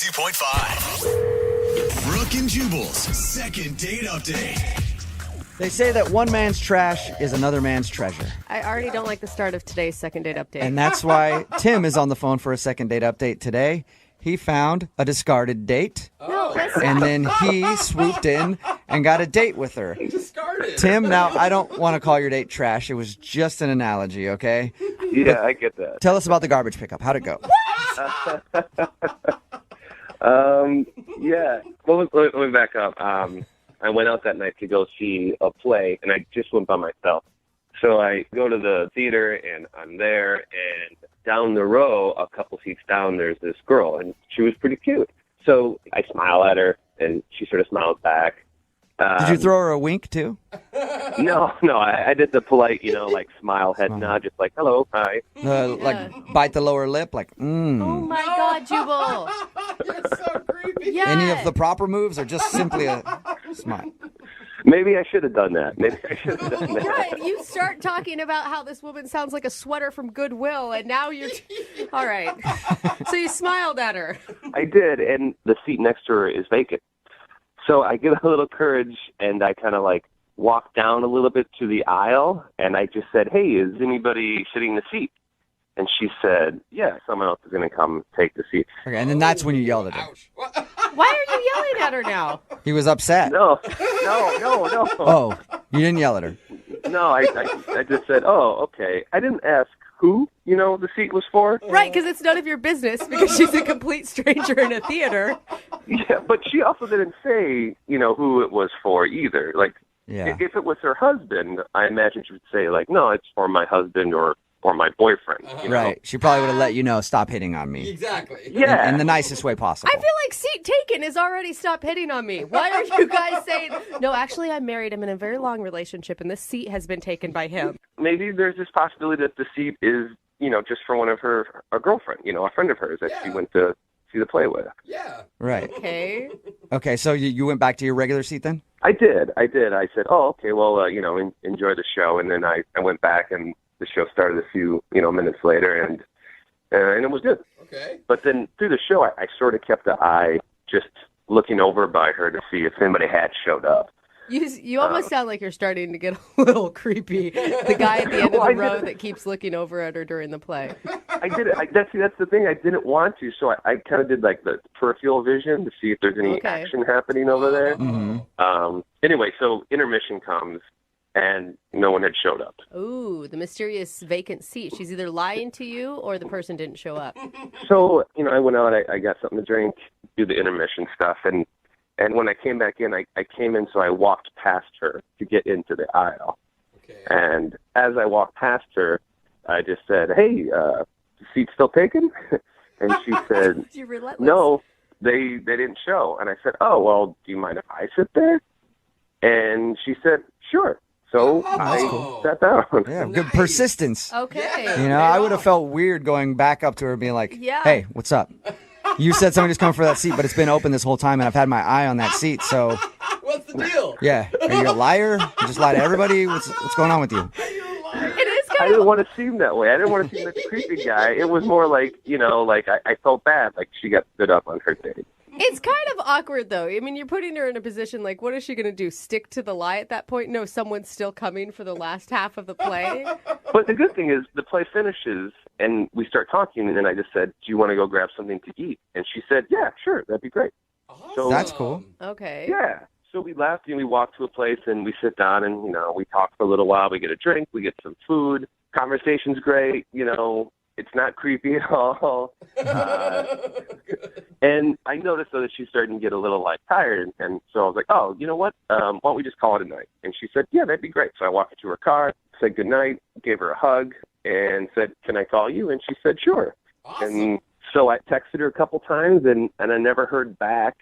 92.5. Brooke and Jubal's second date update. They say that one man's trash is another man's treasure. I already don't like the start of today's second date update. And that's why Tim is on the phone for a second date update today. He found a discarded date. No, listen. And then he swooped in and got a date with her. Discarded. Tim, now I don't want to call your date trash. It was just an analogy, okay? Yeah, I get that. Tell us about the garbage pickup. How'd it go? Yeah. Well, let me back up. I went out that night to go see a play, and I just went by myself. So I go to the theater, and I'm there, and down the row, a couple seats down, there's this girl, and she was pretty cute. So I smile at her, and she sort of smiles back. Did you throw her a wink, too? No, I did the polite, like smile, head nod, just like, hello, hi. Like bite the lower lip, like, Oh my God, Jubal. You're so creepy. Yeah. Any of the proper moves or just simply a smile? Maybe I should have done that. Yeah, you start talking about how this woman sounds like a sweater from Goodwill, and now you're... All right. So you smiled at her. I did, and the seat next to her is vacant. So I get a little courage, and I kind of walk down a little bit to the aisle, and I just said, hey, is anybody sitting in the seat? And she said, yeah, someone else is going to come take the seat. Okay, and then that's when you yelled at her. Ouch. Why are you yelling at her now? He was upset. No. Oh, you didn't yell at her. No, I just said, oh, okay. I didn't ask who, the seat was for. Right, because it's none of your business because she's a complete stranger in a theater. Yeah, but she also didn't say, who it was for either. Yeah. If it was her husband, I imagine she would say, no, it's for my husband or my boyfriend. Right. She probably would have let you know, stop hitting on me. Exactly. Yeah. In the nicest way possible. I feel like seat taken is already stop hitting on me. Why are you guys saying, no, actually, I'm married. I'm in a very long relationship, and this seat has been taken by him. Maybe there's this possibility that the seat is, just for one of a girlfriend, a friend of hers that she went to see the play with. Yeah. Right. Okay, so you went back to your regular seat then? I did. I said, oh, okay, well, enjoy the show. And then I went back, and the show started a few, minutes later, and it was good. Okay. But then through the show, I sort of kept an eye just looking over by her to see if anybody had showed up. You almost sound like you're starting to get a little creepy. The guy at the end of the row that keeps looking over at her during the play. I did it. That's the thing. I didn't want to, so I kind of did the peripheral vision to see if there's any action happening over there. Mm-hmm. Anyway, so intermission comes, and no one had showed up. Ooh, the mysterious vacant seat. She's either lying to you or the person didn't show up. So, I went out, I got something to drink, do the intermission stuff, and when I came back in, I came in, so I walked past her to get into the aisle. Okay. And as I walked past her, I just said, hey, the seat's still taken? And she said, You're relentless. no, they didn't show. And I said, oh, well, do you mind if I sit there? And she said, sure. So I sat down. Yeah, good persistence. Okay. I would have felt weird going back up to her being like, Yeah. hey, what's up? You said somebody's coming for that seat, but it's been open this whole time, and I've had my eye on that seat, so... What's the deal? Yeah. Are you a liar? You just lie to everybody? What's going on with you? It is I kind didn't of... want to seem that way. I didn't want to seem like a creepy guy. It was more like, I felt bad, like she got stood up on her date. It's kind of awkward, though. I mean, you're putting her in a position like, what is she going to do? Stick to the lie at that point? No, someone's still coming for the last half of the play? But the good thing is the play finishes, and we start talking, and then I just said, do you want to go grab something to eat? And she said, yeah, sure, that'd be great. Awesome. So That's cool. Okay. yeah. So we left, and we walked to a place, and we sit down, and, we talk for a little while. We get a drink. We get some food. Conversation's great. It's not creepy at all. And I noticed, though, that she's starting to get a little, tired. And so I was like, oh, you know what? Why don't we just call it a night? And she said, yeah, that'd be great. So I walked her to her car, said goodnight, gave her a hug, and said, can I call you? And she said, sure. Awesome. And so I texted her a couple times, and I never heard back.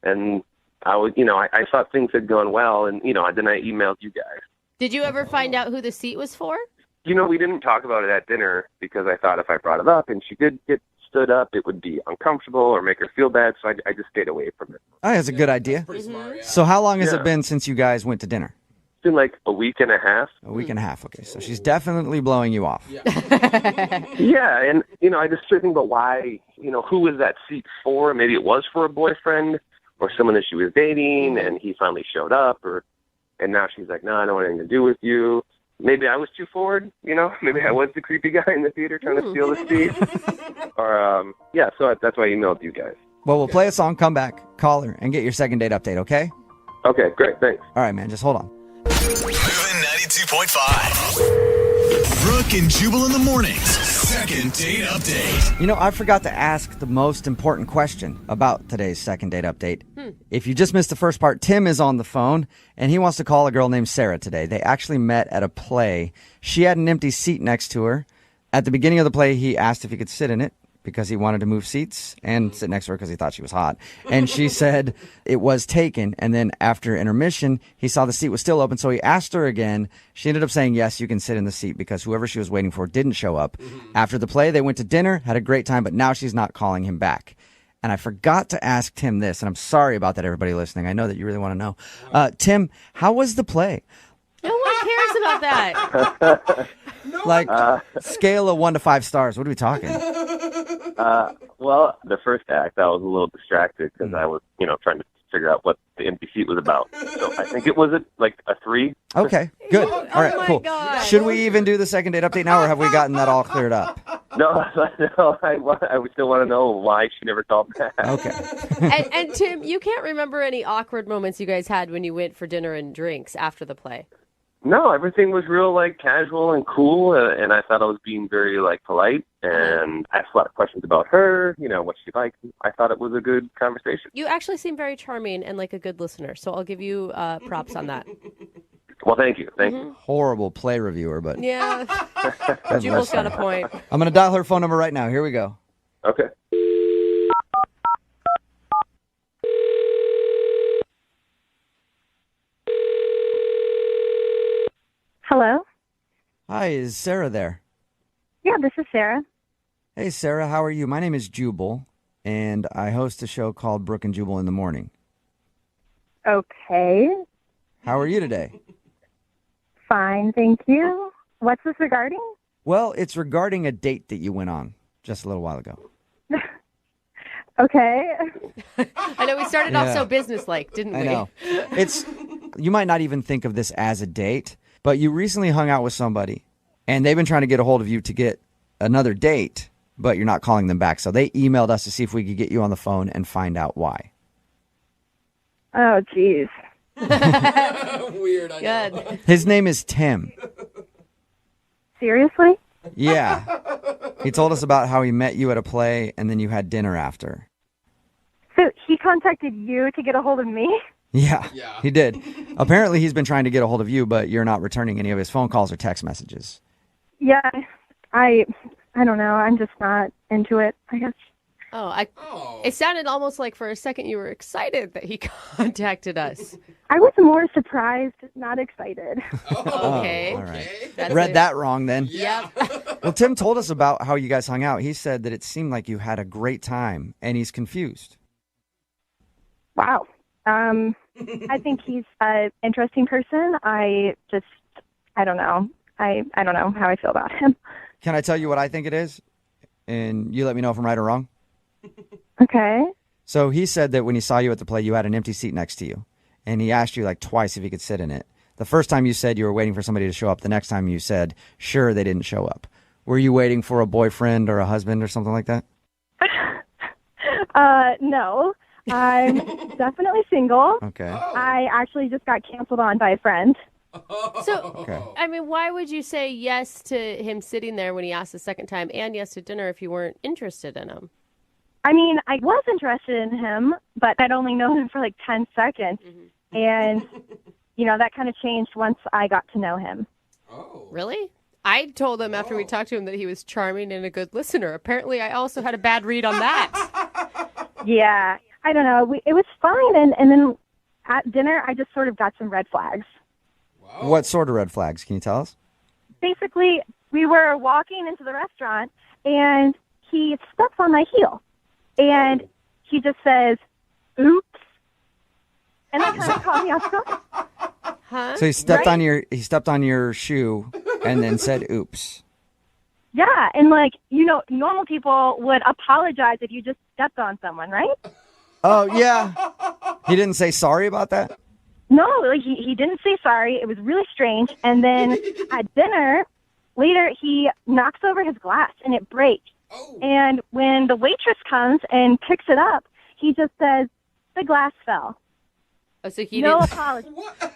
And I was, I thought things had gone well. And, then I emailed you guys. Did you ever find out who the seat was for? We didn't talk about it at dinner because I thought if I brought it up and she did get stood up, it would be uncomfortable or make her feel bad. So I just stayed away from it. Oh, that's a good idea. Pretty smart, yeah. So how long has Yeah. it been since you guys went to dinner? It's been like a week and a half. A week and a half. Okay, so she's definitely blowing you off. Yeah, and, I just started thinking about why, who was that seat for? Maybe it was for a boyfriend or someone that she was dating, and he finally showed up, and now she's like, no, I don't want anything to do with you. Maybe I was too forward, Maybe I was the creepy guy in the theater trying to steal the seat. Or, so that's why I emailed you guys. Well, we'll play a song, come back, call her, and get your second date update, okay? Okay, great, thanks. All right, man, just hold on. Moving 92.5. Brooke and Jubal in the mornings. Second date update. I forgot to ask the most important question about today's second date update. If you just missed the first part, Tim is on the phone, and he wants to call a girl named Sarah today. They actually met at a play. She had an empty seat next to her. At the beginning of the play, he asked if he could sit in it because he wanted to move seats and sit next to her because he thought she was hot. And she said it was taken. And then after intermission, he saw the seat was still open. So he asked her again. She ended up saying, yes, you can sit in the seat because whoever she was waiting for didn't show up. After the play, they went to dinner, had a great time, but now she's not calling him back. And I forgot to ask Tim this, and I'm sorry about that, everybody listening. I know that you really want to know. Tim, how was the play? No one cares about that. Scale of 1 to 5 stars. What are we talking? Well, the first act, I was a little distracted because I was, trying to figure out what the empty seat was about. So I think it was a 3. Okay, good. All right, my cool. God. Should we even do the second date update now, or have we gotten that all cleared up? No, I still want to know why she never called back. Okay. And Tim, you can't remember any awkward moments you guys had when you went for dinner and drinks after the play. No, everything was real, casual and cool, and I thought I was being very, polite, and I asked a lot of questions about her, what she liked. I thought it was a good conversation. You actually seem very charming and like a good listener, so I'll give you props on that. Well, thank you. Thank you. Horrible play reviewer, but Yeah. that's Jubal's fine. got a point. I'm going to dial her phone number right now. Here we go. Okay. Hello? Hi, is Sarah there? Yeah, this is Sarah. Hey, Sarah, how are you? My name is Jubal, and I host a show called Brooke and Jubal in the Morning. Okay. How are you today? Fine, thank you. What's this regarding? Well, it's regarding a date that you went on just a little while ago. Okay. I know we started off Yeah. so businesslike, didn't we? I know. You might not even think of this as a date, but you recently hung out with somebody, and they've been trying to get a hold of you to get another date, but you're not calling them back. So they emailed us to see if we could get you on the phone and find out why. Oh, geez. Weird, I know. Good. His name is Tim. Seriously? Yeah. He told us about how he met you at a play, and then you had dinner after. So he contacted you to get a hold of me? Yeah, Yeah. he did. Apparently, he's been trying to get a hold of you, but you're not returning any of his phone calls or text messages. Yeah, I don't know. I'm just not into it, I guess. It sounded almost like for a second you were excited that he contacted us. I was more surprised, not excited. Okay. All right. That's Read it. that wrong then. Yep. Well, Tim told us about how you guys hung out. He said that it seemed like you had a great time, and he's confused. Wow. I think he's an interesting person. I don't know. I don't know how I feel about him. Can I tell you what I think it is? And you let me know if I'm right or wrong. Okay. So he said that when he saw you at the play, you had an empty seat next to you. And he asked you like twice if he could sit in it. The first time you said you were waiting for somebody to show up. The next time you said, sure, they didn't show up. Were you waiting for a boyfriend or a husband or something like that? No. I'm definitely single. Okay. I actually just got canceled on by a friend. So, Okay. I mean, why would you say yes to him sitting there when he asked the second time and yes to dinner if you weren't interested in him? I mean, I was interested in him, but I'd only known him for like 10 seconds. And, that kind of changed once I got to know him. Oh. Really? I told him after we talked to him that he was charming and a good listener. Apparently, I also had a bad read on that. Yeah. I don't know. It was fine. And then at dinner, I just sort of got some red flags. What sort of red flags? Can you tell us? Basically, we were walking into the restaurant, and he steps on my heel. And he just says, oops. And that kind of caught me off guard. Huh? So he stepped Right? he stepped on your shoe and then said, "Oops." Yeah, and like, normal people would apologize if you just stepped on someone, right? Oh yeah. He didn't say sorry about that? No, like he didn't say sorry. It was really strange. And then at dinner, later, he knocks over his glass and it breaks. And when the waitress comes and picks it up, he just says, the glass fell. Oh, so he No didn't. apology.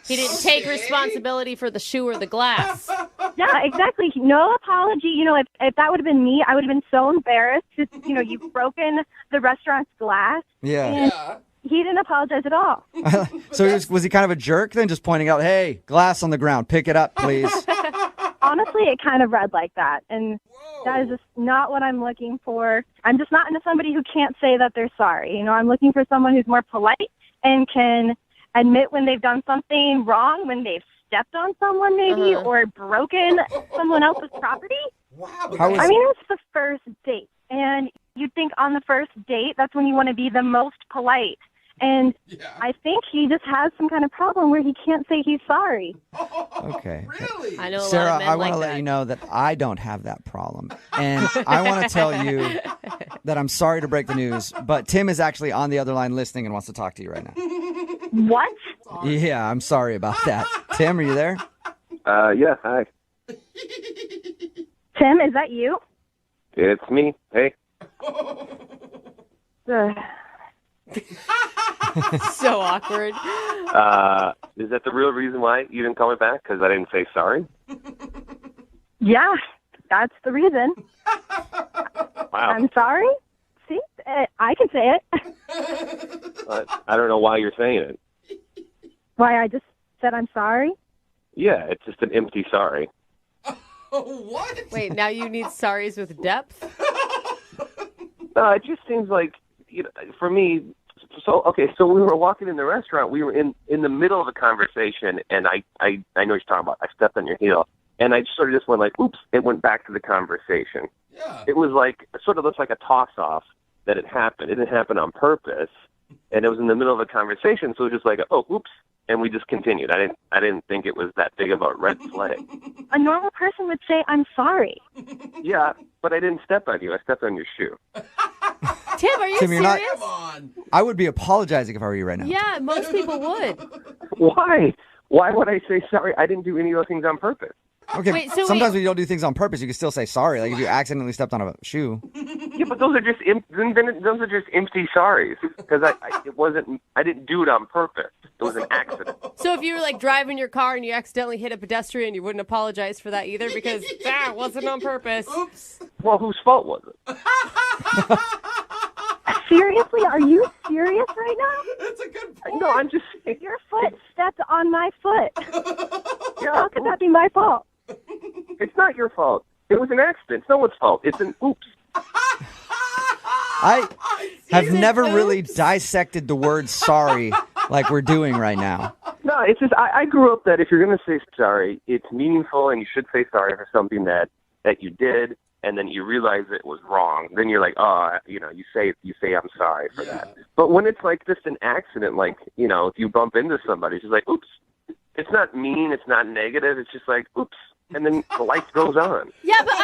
He didn't take responsibility for the shoe or the glass. Yeah, exactly. No apology. If that would have been me, I would have been so embarrassed. Just, you've broken the restaurant's glass. Yeah. And he didn't apologize at all. So was he kind of a jerk then, just pointing out, "Hey, glass on the ground, pick it up, please"? Honestly, it kind of read like that. And that is just not what I'm looking for. I'm just not into somebody who can't say that they're sorry. I'm looking for someone who's more polite and can admit when they've done something wrong, when they've stepped on someone maybe or broken someone else's property. How was I mean, it's the first date. And you'd think on the first date, that's when you want to be the most polite. And I think he just has some kind of problem where he can't say he's sorry. Okay. Really? I know a Sarah, lot of men I like want to let that. you know that I don't have that problem. And I want to tell you that I'm sorry to break the news, but Tim is actually on the other line listening and wants to talk to you right now. What? Yeah, I'm sorry about that. Tim, are you there? Yeah, hi. Tim, is that you? It's me. Hey. Ugh. So awkward. Is that the real reason why you didn't call me back? Because I didn't say sorry? Yeah, that's the reason. Wow. I'm sorry. See, I can say it. I don't know why you're saying it. Why I just said I'm sorry? Yeah, it's just an empty sorry. What? Wait, now you need sorries with depth? No, it just seems like, for me, so we were walking in the restaurant. We were in the middle of a conversation, and I know what you're talking about. I stepped on your heel, and I sort of just went like, oops, it went back to the conversation. Yeah. It was like, it sort of looks like a toss-off that it happened. It didn't happen on purpose, and it was in the middle of a conversation, so it was just like, oh, oops, and we just continued. I didn't think it was that big of a red flag. A normal person would say I'm sorry. Yeah, but I didn't step on you. I stepped on your shoe. Tim, are you Tim, you're serious? not- Come on. I would be apologizing if I were you right now. Yeah, most people would. Why? Why would I say sorry? I didn't do any of those things on purpose. Okay, Wait, so sometimes wait. when you don't do things on purpose, you can still say sorry. Like if you accidentally stepped on a shoe. Yeah, but those are just those are just empty sorries because I didn't do it on purpose. It was an accident. So if you were like driving your car and you accidentally hit a pedestrian, you wouldn't apologize for that either because that wasn't on purpose. Oops. Well, whose fault was it? Seriously? Are you serious right now? That's a good point. No, I'm just saying. Your foot stepped on my foot. Yeah, How could that be my fault? it's not your fault. It was an accident. It's no one's fault. It's an oops. I have said never really oops. dissected the word sorry like we're doing right now. No, it's just I grew up that if you're going to say sorry, it's meaningful and you should say sorry for something that you did and then you realize it was wrong. Then you're like, you say I'm sorry for that. But when it's like just an accident, like, if you bump into somebody, it's just like, oops. It's not mean, it's not negative, it's just like, oops. And then the light goes on. Yeah, but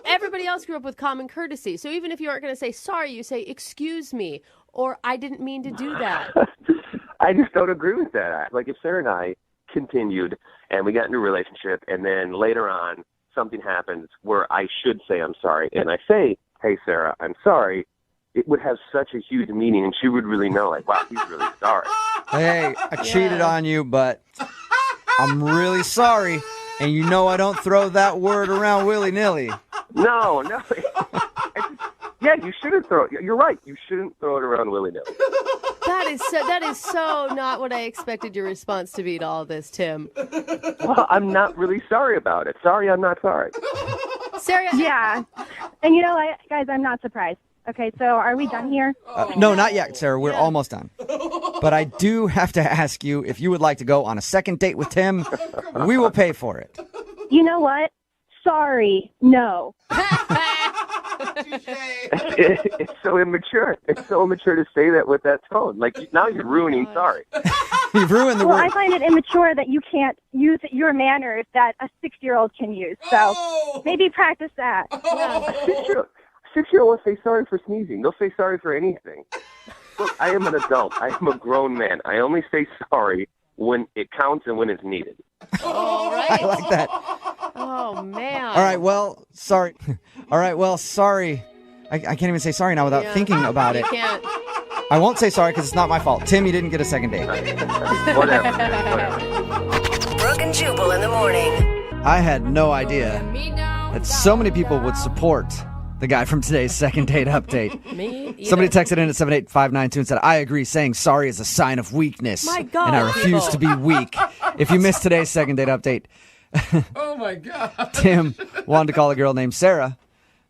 everybody else grew up with common courtesy. So even if you aren't going to say sorry, you say, excuse me, or I didn't mean to do that. I just don't agree with that. Like if Sarah and I continued and we got into a relationship and then later on something happens where I should say I'm sorry and I say, hey, Sarah, I'm sorry, it would have such a huge meaning and she would really know, like, wow, he's really sorry. Hey, I cheated on you, but I'm really sorry. And I don't throw that word around willy-nilly. No. Yeah, you shouldn't throw it. You're right. You shouldn't throw it around willy-nilly. That is so not what I expected your response to be to all this, Tim. Well, I'm not really sorry about it. Sorry, I'm not sorry. Sarah, Yeah. And guys, I'm not surprised. Okay, so are we done here? No, not yet, Sarah. We're almost done. But I do have to ask you if you would like to go on a second date with Tim. We will pay for it. You know what? Sorry, no. It's so immature. It's so immature to say that with that tone. Like, now you're ruining sorry. You've ruined the Well, word. I find it immature that you can't use your manners that a 6-year-old can use. So maybe practice that. Six-year-olds say sorry for sneezing. They'll say sorry for anything. Look, I am an adult. I am a grown man. I only say sorry when it counts and when it's needed. All I right. like that. Oh, man. All right, well, sorry. All right, well, sorry. I can't even say sorry now without thinking about it. You can't. I won't say sorry because it's not my fault. Tim, you didn't get a second date. Whatever. Brooke and Jubal in the morning. I had no idea that so many people would support the guy from today's second date update. Me either. Somebody texted in at 78592 and said, I agree, saying sorry is a sign of weakness. My God, and I refuse to be weak. If you missed today's second date update, Oh, my God. Tim wanted to call a girl named Sarah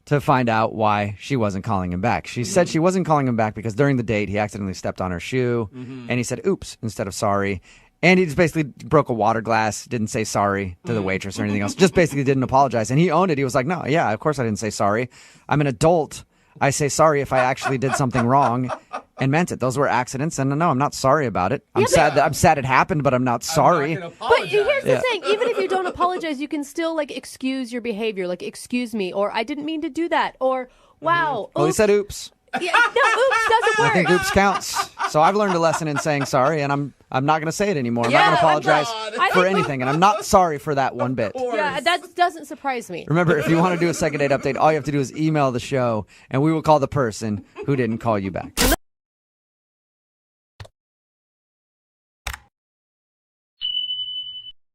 to find out why she wasn't calling him back. She said she wasn't calling him back because during the date, he accidentally stepped on her shoe, and he said, oops, instead of sorry. And he just basically broke a water glass, didn't say sorry to the waitress or anything else, just basically didn't apologize. And he owned it. He was like, no, yeah, of course I didn't say sorry. I'm an adult. I say sorry if I actually did something wrong and meant it. Those were accidents, and no, I'm not sorry about it. I'm sad it happened, but I'm not sorry. But here's the thing. Even if you don't apologize, you can still, like, excuse your behavior. Like, excuse me, or I didn't mean to do that, or wow. Well, he said oops. Yeah, no, oops doesn't work. I think oops counts. So I've learned a lesson in saying sorry, and I'm not going to say it anymore. I'm Yeah, not going to I'm apologize not. for anything, and I'm not sorry for that one bit. Yeah, that doesn't surprise me. Remember, if you want to do a second date update, all you have to do is email the show, and we will call the person who didn't call you back.